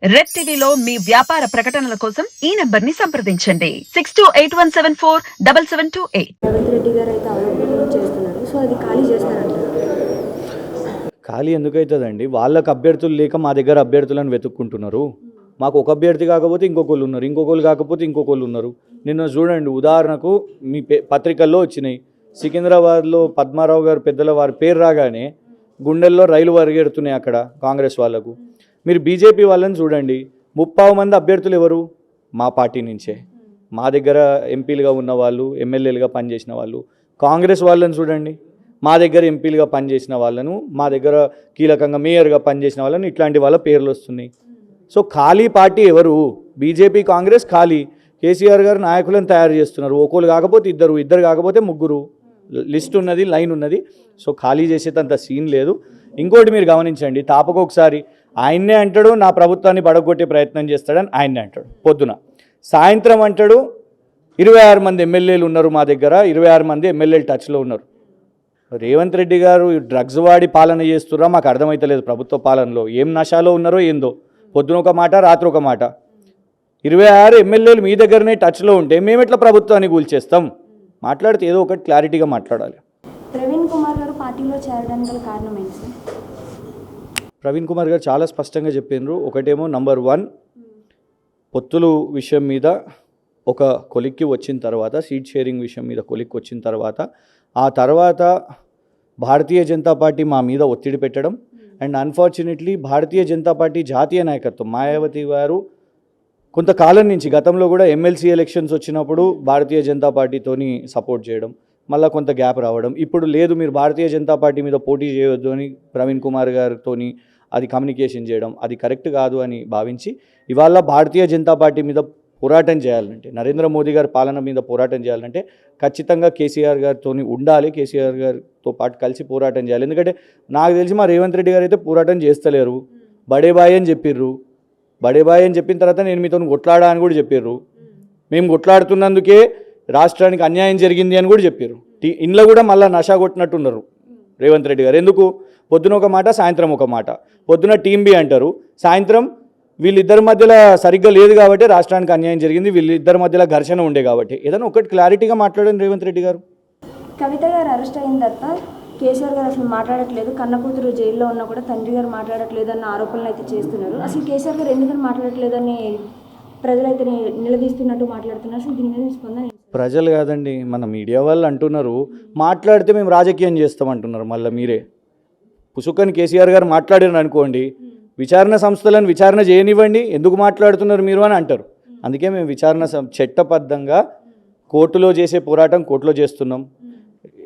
Red టీవీలో మీ వ్యాపార ప్రకటనల కోసం ఈ నంబర్ ని సంప్రదించండి 6281747728. రేవంత్ రెడ్డి గారు అయితే ఆరోపణలు చేస్తున్నారు. సో అది ఖాళీ చేస్తారంటారు. ఖాళీ ఎందుకవుతుందండి? వాళ్ళకు అభ్యర్థులు లేక మా దగ్గర అభ్యర్థులను వెతుక్కుంటున్నారు. మాకు ఒక అభ్యర్థి కాకపోతే ఇంకొకళ్ళు ఉన్నారు, ఇంకొకళ్ళు కాకపోతే ఇంకొకళ్ళు ఉన్నారు. నిన్న చూడండి, ఉదాహరణకు మీ పత్రికల్లో వచ్చినాయి. సికింద్రాబాద్లో పద్మారావు గారు పెద్దల వారి పేరు రాగానే గుండెల్లో రైలు పరిగెడుతున్నాయి అక్కడ కాంగ్రెస్ వాళ్ళకు. మీరు బీజేపీ వాళ్ళని చూడండి, 30 మంది అభ్యర్థులు ఎవరు? మా పార్టీ నుంచే. మా దగ్గర ఎంపీలుగా ఉన్న వాళ్ళు, ఎమ్మెల్యేలుగా పనిచేసిన వాళ్ళు. కాంగ్రెస్ వాళ్ళని చూడండి, మా దగ్గర ఎంపీలుగా పనిచేసిన వాళ్ళను, మా దగ్గర కీలకంగా మేయర్గా పనిచేసిన వాళ్ళను, ఇట్లాంటి వాళ్ళ పేర్లు వస్తున్నాయి. సో ఖాళీ పార్టీ ఎవరు? బీజేపీ, కాంగ్రెస్ ఖాళీ. కేసీఆర్ గారు నాయకులను తయారు చేస్తున్నారు. ఒకళ్ళు కాకపోతే ఇద్దరు, ఇద్దరు కాకపోతే ముగ్గురు. లిస్ట్ ఉన్నది, లైన్ ఉన్నది. సో ఖాళీ చేసేంత సీన్ లేదు. ఇంకోటి మీరు గమనించండి, తాపకొకసారి ఆయన్నే అంటాడు నా ప్రభుత్వాన్ని పడగొట్టే ప్రయత్నం చేస్తాడని ఆయన్నే అంటాడు పొద్దున. సాయంత్రం అంటాడు 26 మంది ఎమ్మెల్యేలు ఉన్నారు మా దగ్గర, 26 మంది ఎమ్మెల్యేలు టచ్లో ఉన్నారు. రేవంత్ రెడ్డి గారు డ్రగ్స్ వాడి పాలన చేస్తుర్రా మాకు అర్థమైతలేదు. ప్రభుత్వ పాలనలో ఏం నషాలో ఉన్నారో ఏందో. పొద్దున ఒక మాట, రాత్రి ఒక మాట. 26 ఎమ్మెల్యేలు మీ దగ్గరనే టచ్లో ఉంటే మేము ఎట్లా ప్రభుత్వాన్ని కూల్చేస్తాం? మాట్లాడితే ఏదో ఒకటి క్లారిటీగా మాట్లాడాలి. ప్రవీణ్ కుమార్ గారు పార్టీలో చేరడానికి గల కారణం ఏంటి సార్? ప్రవీణ్ కుమార్ గారు చాలా స్పష్టంగా చెప్పినారు. ఒకటేమో నంబర్ 1, పొత్తులు విషయం మీద ఒక కొలిక్కి వచ్చిన తర్వాత, సీట్ షేరింగ్ విషయం మీద కొలిక్కి వచ్చిన తర్వాత, ఆ తర్వాత భారతీయ జనతా పార్టీ మా మీద ఒత్తిడి పెట్టడం. And unfortunately Bharatiya Janata party జాతీయ నాయకత్వం మాయావతి గారు కొంతకాలం నుంచి, గతంలో కూడా ఎమ్మెల్సీ ఎలక్షన్స్ వచ్చినప్పుడు భారతీయ జనతా పార్టీతోని సపోర్ట్ చేయడం, మళ్ళీ కొంత గ్యాప్ రావడం. ఇప్పుడు లేదు మీరు భారతీయ జనతా పార్టీ మీద పోటీ చేయొద్దు అని ప్రవీణ్ కుమార్ గారితో అది కమ్యూనికేషన్ చేయడం, అది కరెక్ట్ కాదు అని భావించి ఇవాళ భారతీయ జనతా పార్టీ మీద పోరాటం చేయాలంటే, నరేంద్ర మోదీ గారి పాలన మీద పోరాటం చేయాలంటే ఖచ్చితంగా కేసీఆర్ గారితో ఉండాలి, కేసీఆర్ గారితో పాటు కలిసి పోరాటం చేయాలి. ఎందుకంటే నాకు తెలిసి మా రేవంత్ రెడ్డి గారు అయితే పోరాటం చేస్తలేరు. బడే బాయ్ అని చెప్పిర్రు. బడే బాయ్ అని చెప్పిన తర్వాత నేను మీతో కొట్లాడా అని కూడా చెప్పారు. మేము కొట్లాడుతున్నందుకే రాష్ట్రానికి అన్యాయం జరిగింది అని కూడా చెప్పారు. ఇంట్లో కూడా మళ్ళీ నషా కొట్టినట్టున్నారు రేవంత్ రెడ్డి గారు. ఎందుకు? పొద్దున ఒక మాట, సాయంత్రం ఒక మాట. పొద్దున టీమ్ బి అంటారు, సాయంత్రం వీళ్ళిద్దరి మధ్యలో సరిగ్గా లేదు కాబట్టి రాష్ట్రానికి అన్యాయం జరిగింది, వీళ్ళిద్దరి మధ్యలో ఘర్షణ ఉండే కాబట్టి. ఏదైనా ఒకటి క్లారిటీగా మాట్లాడండి రేవంత్ రెడ్డి గారు. కవిత గారు అరెస్ట్ అయిన తర్వాత కేసీఆర్ గారు అసలు మాట్లాడట్లేదు, కన్న కూతురు జైల్లో ఉన్నా కూడా తండ్రి గారు మాట్లాడట్లేదు అన్న ఆరోపణలు అయితే చేస్తున్నారు. అసలు కేసీఆర్ గారు ఎందుకని మాట్లాడట్లేదని ప్రజలైతే నిలదీస్తున్నట్టు మాట్లాడుతున్నారు. అసలు దీని మీద స్పందన? ప్రజలు కాదండి, మన మీడియా వాళ్ళు అంటున్నారు మాట్లాడితే మేము రాజకీయం చేస్తామంటున్నారు. మళ్ళీ మీరే పుసుకని కేసీఆర్ గారు మాట్లాడారు అనుకోండి, విచారణ సంస్థలను విచారణ చేయనివ్వండి, ఎందుకు మాట్లాడుతున్నారు మీరు అని అంటారు. అందుకే మేము విచారణ చట్టబద్ధంగా కోర్టులో చేసే పోరాటం కోర్టులో చేస్తున్నాం.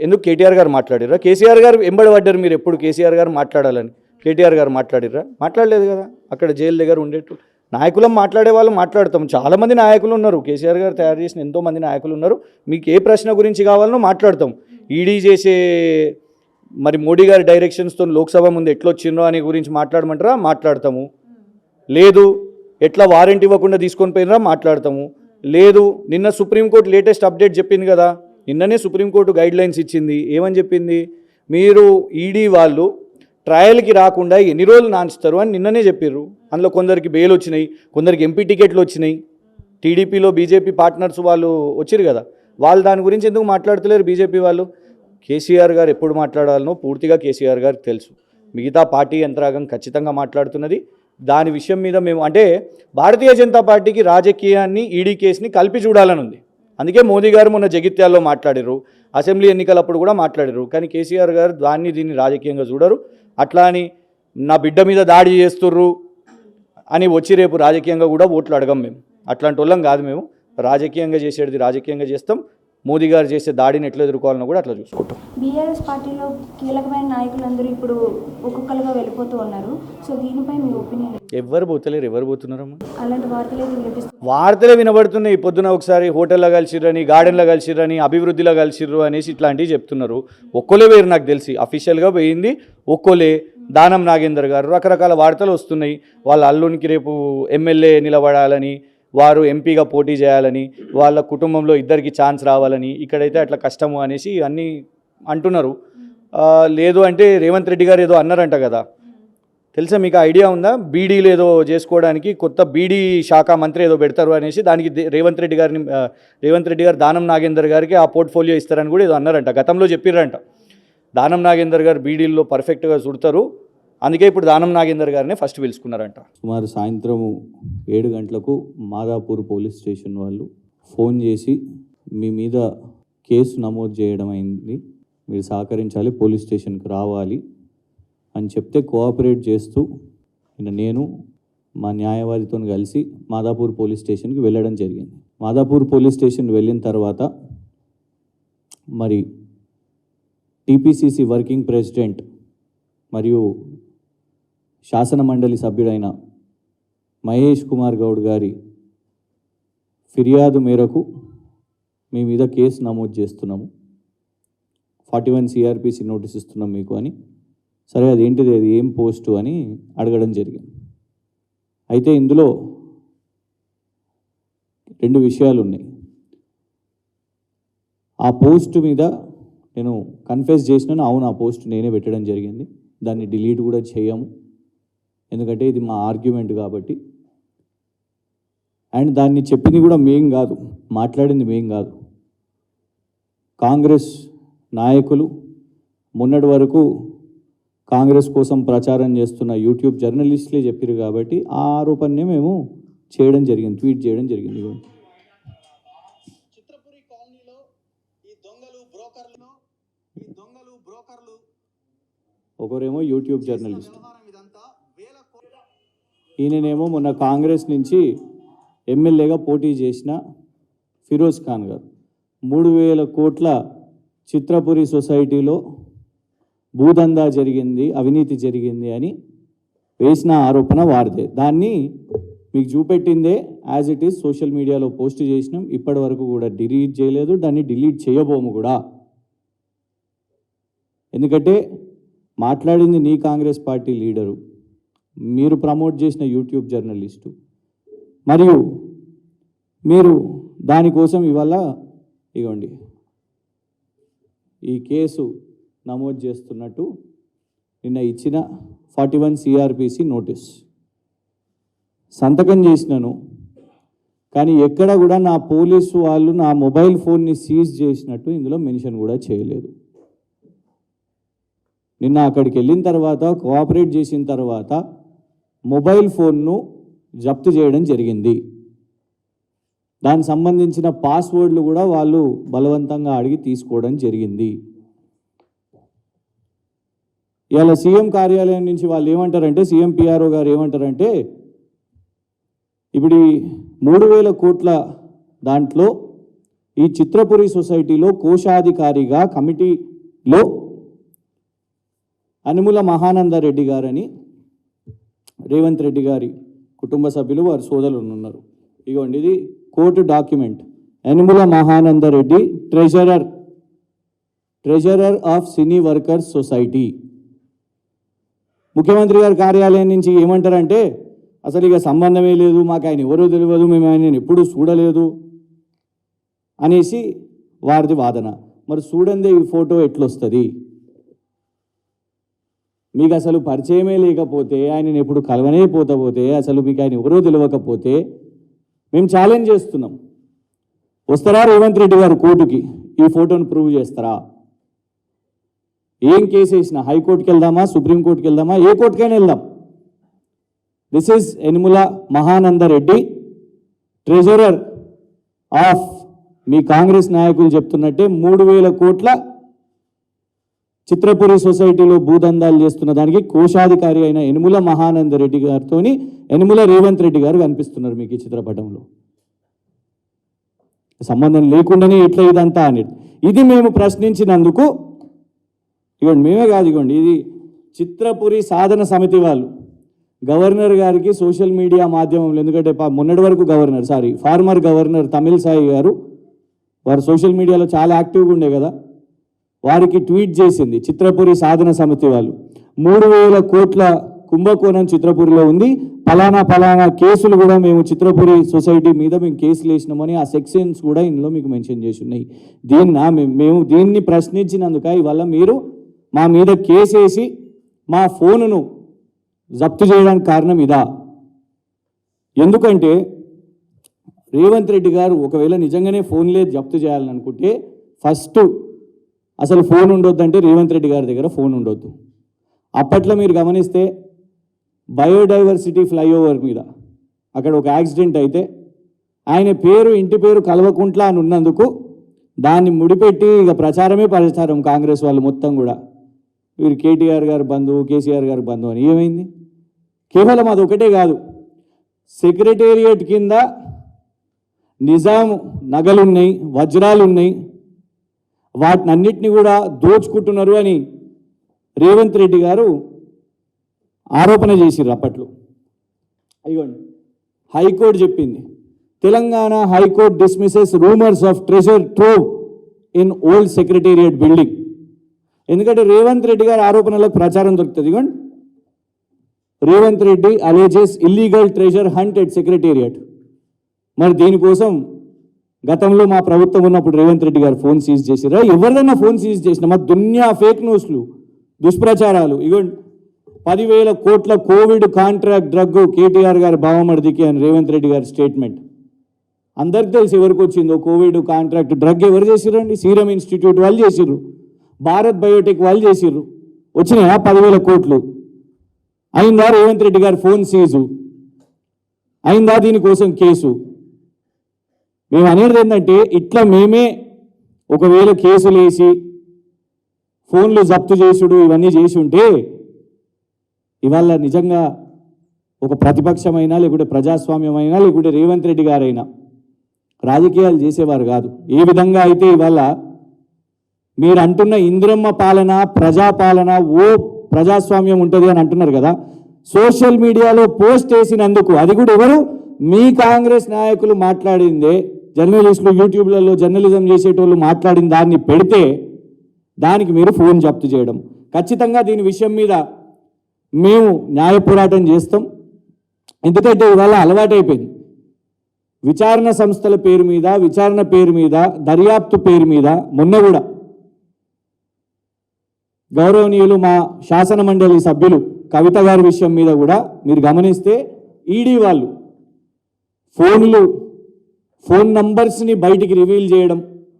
ఎందుకు కేటీఆర్ గారు మాట్లాడిర్రా? కేసీఆర్ గారు ఎంబడి పడ్డారు మీరు ఎప్పుడు కేసీఆర్ గారు మాట్లాడాలని. కేటీఆర్ గారు మాట్లాడిర్రా? మాట్లాడలేదు కదా. అక్కడ జైలు దగ్గర ఉండేట్టు నాయకులం మాట్లాడే వాళ్ళు మాట్లాడతాం. చాలామంది నాయకులు ఉన్నారు, కేసీఆర్ గారు తయారు చేసిన ఎంతోమంది నాయకులు ఉన్నారు. మీకు ఏ ప్రశ్న గురించి కావాలనో మాట్లాడతాం. ఈడీ చేసే మరి మోడీ గారి డైరెక్షన్స్తో లోక్సభ ముందు ఎట్లొచ్చిండ్రో అనే గురించి మాట్లాడమంటారా? మాట్లాడతాము. లేదు ఎట్లా వారెంట్ ఇవ్వకుండా తీసుకొని పోయినరా? మాట్లాడతాము. లేదు నిన్న సుప్రీంకోర్టు లేటెస్ట్ అప్డేట్ చెప్పింది కదా, నిన్ననే సుప్రీంకోర్టు గైడ్ లైన్స్ ఇచ్చింది. ఏమని చెప్పింది? మీరు ఈడీ వాళ్ళు ట్రయల్కి రాకుండా ఎన్ని రోజులు నాన్స్తారు అని నిన్ననే చెప్పారు. అందులో కొందరికి బెయిల్ వచ్చినాయి, కొందరికి ఎంపీ టికెట్లు వచ్చినాయి. టీడీపీలో బీజేపీ పార్ట్నర్స్ వాళ్ళు వచ్చారు కదా, వాళ్ళు దాని గురించి ఎందుకు మాట్లాడతలేరు బీజేపీ వాళ్ళు? కేసీఆర్ గారు ఎప్పుడు మాట్లాడాలనో పూర్తిగా కేసీఆర్ గారికి తెలుసు. మిగతా పార్టీ యంత్రాంగం ఖచ్చితంగా మాట్లాడుతున్నది. దాని విషయం మీద మేము అంటే భారతీయ జనతా పార్టీకి రాజకీయాన్ని, ఈడీ కేసుని కలిపి చూడాలని ఉంది. అందుకే మోదీ గారు మొన్న జగిత్యాల్లో మాట్లాడారు, అసెంబ్లీ ఎన్నికలప్పుడు కూడా మాట్లాడారు. కానీ కేసీఆర్ గారు దీన్ని రాజకీయంగా చూడరు. అట్లా అని నా బిడ్డ మీద దాడి చేస్తుర్రు అని వచ్చి రేపు రాజకీయంగా కూడా ఓట్లు అడగం. మేము అట్లాంటి వాళ్ళం కాదు. మేము రాజకీయంగా చేసేది రాజకీయంగా చేస్తాం. మోదీ గారు చేసే దాడిని ఎట్లా ఎదుర్కోవాలని కూడా అట్లా చూసుకుంటాం. బీఆర్ఎస్ పార్టీలో కీలకమైన నాయకులందరూ ఇప్పుడు ఒక్కొక్కరుగా వెళ్ళిపోతూ ఉన్నారు. సో దీనిపై మీ ఒపీనియన్? ఎవరు పోతలేరు, ఎవరు పోతున్నారమ్మా? అలాంటి వార్తలు వినిపిస్తున్నాయి. వార్తలే వినబడుతున్నాయి. పొద్దున ఒకసారి హోటల్లో కలిసిర్రని, గార్డెన్లో కలిసిర్రని, అభివృద్ధిలో కలిసిర్రు అనేసి ఇట్లాంటివి చెప్తున్నారు. ఒక్కోలే వేరు. నాకు తెలిసి అఫీషియల్గా పోయింది ఒక్కోలే. దానం నాగేందర్ గారు రకరకాల వార్తలు వస్తున్నాయి. వాళ్ళ అల్లునికి రేపు ఎమ్మెల్యే నిలబడాలని, వారు ఎంపీగా పోటీ చేయాలని, వాళ్ళ కుటుంబంలో ఇద్దరికి ఛాన్స్ రావాలని, ఇక్కడైతే అట్లా కష్టము అనేసి అన్నీ అంటున్నారు. లేదు అంటే రేవంత్ రెడ్డి గారు ఏదో అన్నారంట కదా, తెలుసా మీకు ఐడియా ఉందా? బీడీలు ఏదో చేసుకోవడానికి కొత్త బీడీ శాఖ మంత్రి ఏదో పెడతారు అనేసి దానికి రేవంత్ రెడ్డి గారు దానం నాగేందర్ గారికి ఆ పోర్ట్ఫోలియో ఇస్తారని కూడా ఏదో అన్నారంట, గతంలో చెప్పిర్రంట. దానం నాగేందర్ గారు బీడీల్లో పర్ఫెక్ట్గా చుడతారు, అందుకే ఇప్పుడు దానం నాగేందర్ గారిని ఫస్ట్ పిలుచుకున్నారంట. సుమారు సాయంత్రం 7 గంటలకు మాదాపూర్ పోలీస్ స్టేషన్ వాళ్ళు ఫోన్ చేసి మీ మీద కేసు నమోదు చేయడం అయింది, మీరు సహకరించాలి, పోలీస్ స్టేషన్కి రావాలి అని చెప్తే కోఆపరేట్ చేస్తూ నేను మా న్యాయవాదితో కలిసి మాదాపూర్ పోలీస్ స్టేషన్కి వెళ్ళడం జరిగింది. మాదాపూర్ పోలీస్ స్టేషన్ వెళ్ళిన తర్వాత మరి టీపీసీసీ వర్కింగ్ ప్రెసిడెంట్ మరియు శాసన మండలి సభ్యుడైన మహేష్ కుమార్ గౌడ్ గారి ఫిర్యాదు మేరకు మీ మీద కేసు నమోదు చేస్తున్నాము, 41 CRPC నోటీస్ ఇస్తున్నాం మీకు అని. సరే అదేంటిది, అది ఏం పోస్టు అని అడగడం జరిగింది. అయితే ఇందులో 2 విషయాలు ఉన్నాయి. ఆ పోస్ట్ మీద నేను కన్ఫెస్ చేసినాను, అవును ఆ పోస్ట్ నేనే పెట్టడం జరిగింది, దాన్ని డిలీట్ కూడా చేయము, ఎందుకంటే ఇది మా ఆర్గ్యుమెంట్ కాబట్టి. అండ్ దాన్ని చెప్పింది కూడా మేం కాదు, మాట్లాడింది మేం కాదు, కాంగ్రెస్ నాయకులు, మొన్నటి వరకు కాంగ్రెస్ కోసం ప్రచారం చేస్తున్న యూట్యూబ్ జర్నలిస్టులే చెప్పారు కాబట్టి ఆ ఆరోపణనే మేము చేయడం జరిగింది, ట్వీట్ చేయడం జరిగింది. చిత్రపురి కాలనీలో ఈ దొంగలు బ్రోకర్లు ఒకరేమో యూట్యూబ్ జర్నలిస్ట్, ఈయననేమో మొన్న కాంగ్రెస్ నుంచి ఎమ్మెల్యేగా పోటీ చేసిన ఫిరోజ్ ఖాన్ గారు 3,000 కోట్ల చిత్రపురి సొసైటీలో భూదందా జరిగింది, అవినీతి జరిగింది అని వేసిన ఆరోపణ వారిదే. దాన్ని మీకు చూపెట్టిందే యాజ్ ఇట్ ఈస్ సోషల్ మీడియాలో పోస్ట్ చేసినాం, ఇప్పటి వరకు కూడా డిలీట్ చేయలేదు, దాన్ని డిలీట్ చేయబోము కూడా. ఎందుకంటే మాట్లాడింది నీ కాంగ్రెస్ పార్టీ లీడరు, మీరు ప్రమోట్ చేసిన యూట్యూబ్ జర్నలిస్టు, మరియు మీరు దానికోసం ఇవాళ ఇగోండి ఈ కేసు నమోదు చేస్తున్నట్టు నిన్న ఇచ్చిన 41 CRPC నోటీస్ సంతకం చేసినాను. కానీ ఎక్కడ కూడా నా పోలీసు వాళ్ళు నా మొబైల్ ఫోన్ని సీజ్ చేసినట్టు ఇందులో మెన్షన్ కూడా చేయలేదు. నిన్న అక్కడికి వెళ్ళిన తర్వాత కోఆపరేట్ చేసిన తర్వాత మొబైల్ ఫోన్ను జప్తు చేయడం జరిగింది. దానికి సంబంధించిన పాస్వర్డ్లు కూడా వాళ్ళు బలవంతంగా అడిగి తీసుకోవడం జరిగింది. ఇవాళ సీఎం కార్యాలయం నుంచి వాళ్ళు ఏమంటారంటే, సీఎం PRO గారు ఏమంటారంటే, ఇప్పుడు 3,000 కోట్ల దాంట్లో ఈ చిత్రపురి సొసైటీలో కోశాధికారిగా కమిటీలో అనుముల మహానందరెడ్డి గారని రేవంత్ రెడ్డి గారి కుటుంబ సభ్యులు వారి సోదరులు ఉన్నారు. ఇగోండి ఇది court document. Anumula Mahanandareddy treasurer of cine workers society. ముఖ్యమంత్రి గారి కార్యాలయం నుంచి ఏమంటారంటే, అసలు ఇక సంబంధమే లేదు, మాకు ఆయన ఎవరో తెలియదు, మేము ఆయన ఎప్పుడూ చూడలేదు అనేసి వారిది వాదన. మరి చూడండి ఈ ఫోటో ఎట్లొస్తుంది? మీకు అసలు పరిచయమే లేకపోతే, ఆయనను ఎప్పుడు కలవనే పోతే, అసలు మీకు ఆయన ఎవరో తెలియకపోతే మేము ఛాలెంజ్ చేస్తున్నాం, వస్తారా రేవంత్ రెడ్డి గారు కోర్టుకి ఈ ఫోటోను ప్రూవ్ చేస్తారా? ఏం కేసు వేసినా హైకోర్టుకి వెళ్దామా, సుప్రీంకోర్టుకి వెళ్దామా, ఏ కోర్టుకైనా వెళ్దాం. This is Yanamala Mahanandareddy, treasurer of, మీ కాంగ్రెస్ నాయకులు చెప్తున్నట్టే 3,000 కోట్ల చిత్రపురి సొసైటీలో భూదందాలు చేస్తున్న దానికి కోశాధికారి అయిన యనుమల మహానందరెడ్డి గారితో యనుమల రేవంత్ రెడ్డి గారు కనిపిస్తున్నారు మీకు ఈ చిత్రపటంలో. సంబంధం లేకుండానే ఎట్లా ఇదంతా అనేది ఇది మేము ప్రశ్నించినందుకు, ఇవ్వండి మేమే కాదు, ఇవ్వండి ఇది చిత్రపురి సాధన సమితి వాళ్ళు గవర్నర్ గారికి సోషల్ మీడియా మాధ్యమంలో, ఎందుకంటే మొన్నటి వరకు ఫార్మర్ గవర్నర్ తమిళసాయి గారు వారు సోషల్ మీడియాలో చాలా యాక్టివ్గా ఉండే కదా, వారికి ట్వీట్ చేసింది చిత్రపురి సాధన సమితి వాళ్ళు, 3,000 కోట్ల కుంభకోణం చిత్రపురిలో ఉంది, ఫలానా కేసులు కూడా మేము చిత్రపురి సొసైటీ మీద మేము కేసులు వేసినామని ఆ సెక్షన్స్ కూడా ఇందులో మీకు మెన్షన్ చేసి ఉన్నాయి. మేము దీన్ని ప్రశ్నించినందుక ఇవాళ మీరు మా మీద కేసు వేసి మా ఫోనును జప్తు చేయడానికి కారణం ఇదా? ఎందుకంటే రేవంత్ రెడ్డి గారు ఒకవేళ నిజంగానే ఫోన్లే జప్తు చేయాలనుకుంటే ఫస్ట్ అసలు ఫోన్ ఉండొద్దంటే రేవంత్ రెడ్డి గారి దగ్గర ఫోన్ ఉండొద్దు. అప్పట్లో మీరు గమనిస్తే బయోడైవర్సిటీ ఫ్లైఓవర్ మీద అక్కడ ఒక యాక్సిడెంట్ అయితే ఆయన పేరు ఇంటి పేరు కల్వకుంట్ల అని ఉన్నందుకు దాన్ని ముడిపెట్టి ఇక ప్రచారమే ప్రచారం కాంగ్రెస్ వాళ్ళు మొత్తం కూడా వీరు కేటీఆర్ గారు బంధువు, కేసీఆర్ గారు బంధువు అని. ఏమైంది? కేవలం అది ఒకటే కాదు, సెక్రటేరియట్ కింద నిజాం నగలున్నాయి, వజ్రాలు ఉన్నాయి, వాటినన్నిటిని కూడా దోచుకుంటున్నారు అని రేవంత్ రెడ్డి గారు ఆరోపణ చేసిర్రు అప్పట్లో. అయ్యోండి, హైకోర్టు చెప్పింది, Telangana high court dismisses rumours of treasure trove in old secretariat building. ఎందుకంటే రేవంత్ రెడ్డి గారి ఆరోపణలకు ప్రచారం దొరుకుతుంది. ఇవ్వండి, Revanth Reddy alleges illegal treasure hunt at secretariat. మరి దీనికోసం గతంలో మా ప్రభుత్వం ఉన్నప్పుడు రేవంత్ రెడ్డి గారు ఫోన్ సీజ్ చేసిరా? ఎవరిదైనా ఫోన్ సీజ్ చేసిన మా దునియా ఫేక్ న్యూస్లు, దుష్ప్రచారాలు. ఇగోండి, 10,000 కోట్ల కోవిడ్ కాంట్రాక్ట్ డ్రగ్ కేటీఆర్ గారి బావమరిదికి అని రేవంత్ రెడ్డి గారి స్టేట్మెంట్. అందరికి తెలిసి ఎవరికి వచ్చిందో కోవిడ్ కాంట్రాక్ట్ డ్రగ్ ఎవరు చేసిరండి? సీరం ఇన్స్టిట్యూట్ వాళ్ళు చేసిర్రు, భారత్ బయోటెక్ వాళ్ళు చేసిర్రు. వచ్చినాయా 10,000 కోట్లు? అయిందా రేవంత్ రెడ్డి గారి ఫోన్ సీజు? అయిందా దీనికోసం కేసు? మేము అనేది ఏంటంటే, ఇట్లా మేమే ఒకవేళ కేసులు వేసి ఫోన్లు జప్తు చేసుడు ఇవన్నీ చేసి ఉంటే ఇవాళ నిజంగా ఒక ప్రతిపక్షమైనా లేకుంటే ప్రజాస్వామ్యమైనా లేకుంటే రేవంత్ రెడ్డి గారైనా రాజకీయాలు చేసేవారు కాదు. ఏ విధంగా అయితే ఇవాళ మీరు అంటున్న ఇంద్రమ్మ పాలన, ప్రజాపాలన, ఓ ప్రజాస్వామ్యం ఉంటుంది అని అంటున్నారు కదా, సోషల్ మీడియాలో పోస్ట్ చేసినందుకు, అది కూడా ఎవరు? మీ కాంగ్రెస్ నాయకులు మాట్లాడిందే, జర్నలిస్టులు యూట్యూబ్లలో జర్నలిజం చేసేటోళ్ళు మాట్లాడిన దాన్ని పెడితే దానికి మీరు ఫోన్ జప్తు చేయడం. ఖచ్చితంగా దీని విషయం మీద మేము న్యాయ పోరాటం చేస్తాం. ఎందుకంటే ఇవాళ అలవాటైపోయింది, విచారణ సంస్థల పేరు మీద, విచారణ పేరు మీద, దర్యాప్తు పేరు మీద. మొన్న కూడా గౌరవనీయులు మా శాసన మండలి సభ్యులు కవిత గారి విషయం మీద కూడా మీరు గమనిస్తే ఈడీ వాళ్ళు ఫోన్ నంబర్స్ని బయటికి రివీల్ చేయడం.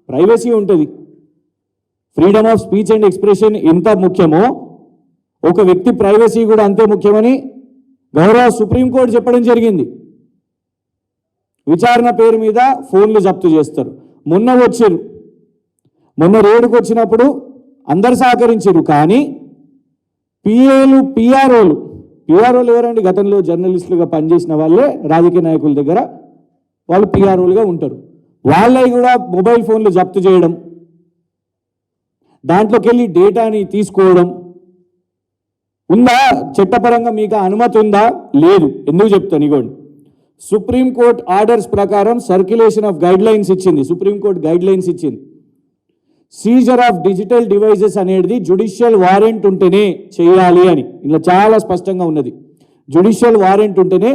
ప్రైవసీ ఉంటుంది, freedom of speech and expression ఎంత ముఖ్యమో ఒక వ్యక్తి ప్రైవసీ కూడా అంతే ముఖ్యమని గౌరవ సుప్రీంకోర్టు చెప్పడం జరిగింది. విచారణ పేరు మీద ఫోన్లు జప్తు చేస్తారు. మొన్న రేడుకు వచ్చినప్పుడు అందరు సహకరించారు, కానీ పిఆర్ఓలు ఎవరండి? గతంలో జర్నలిస్టులుగా పనిచేసిన వాళ్ళే రాజకీయ నాయకుల దగ్గర వాళ్ళు పిఆర్ఓలుగా ఉంటారు. వాళ్ళవి కూడా మొబైల్ ఫోన్లు జప్తు చేయడం, దాంట్లోకి వెళ్ళి డేటాని తీసుకోవడం ఉందా? చట్టపరంగా మీకు అనుమతి ఉందా? లేదు. ఎందుకు చెప్తాను? ఇగోండి, సుప్రీంకోర్టు ఆర్డర్స్ ప్రకారం సర్క్యులేషన్ ఆఫ్ గైడ్ లైన్స్ ఇచ్చింది. సుప్రీంకోర్టు గైడ్ లైన్స్ ఇచ్చింది. సీజర్ ఆఫ్ డిజిటల్ డివైజెస్ అనేది జ్యుడిషియల్ వారెంట్ ఉంటేనే చేయాలి అని ఇలా చాలా స్పష్టంగా ఉన్నది. జ్యుడిషియల్ వారెంట్ ఉంటేనే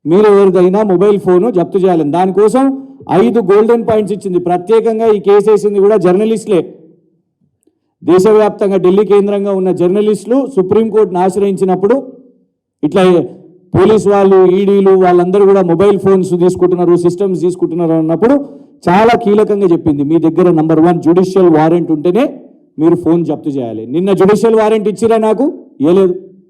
మీరు ఎవరిదైనా మొబైల్ ఫోను జప్తు చేయాలని. దానికోసం 5 గోల్డెన్ పాయింట్స్ ఇచ్చింది. ప్రత్యేకంగా ఈ కేసు వేసింది కూడా జర్నలిస్టులే. దేశవ్యాప్తంగా ఢిల్లీ కేంద్రంగా ఉన్న జర్నలిస్టులు సుప్రీంకోర్టును ఆశ్రయించినప్పుడు ఇట్లా పోలీసు వాళ్ళు, ఈడీలు వాళ్ళందరూ కూడా మొబైల్ ఫోన్స్ తీసుకుంటున్నారు, సిస్టమ్స్ తీసుకుంటున్నారు అన్నప్పుడు చాలా కీలకంగా చెప్పింది, మీ దగ్గర నంబర్ 1 జ్యుడిషియల్ వారెంట్ ఉంటేనే మీరు ఫోన్ జప్తు చేయాలి. నిన్న జ్యుడిషియల్ వారెంట్ ఇచ్చిరా? నాకు ఇవ్వలేదు.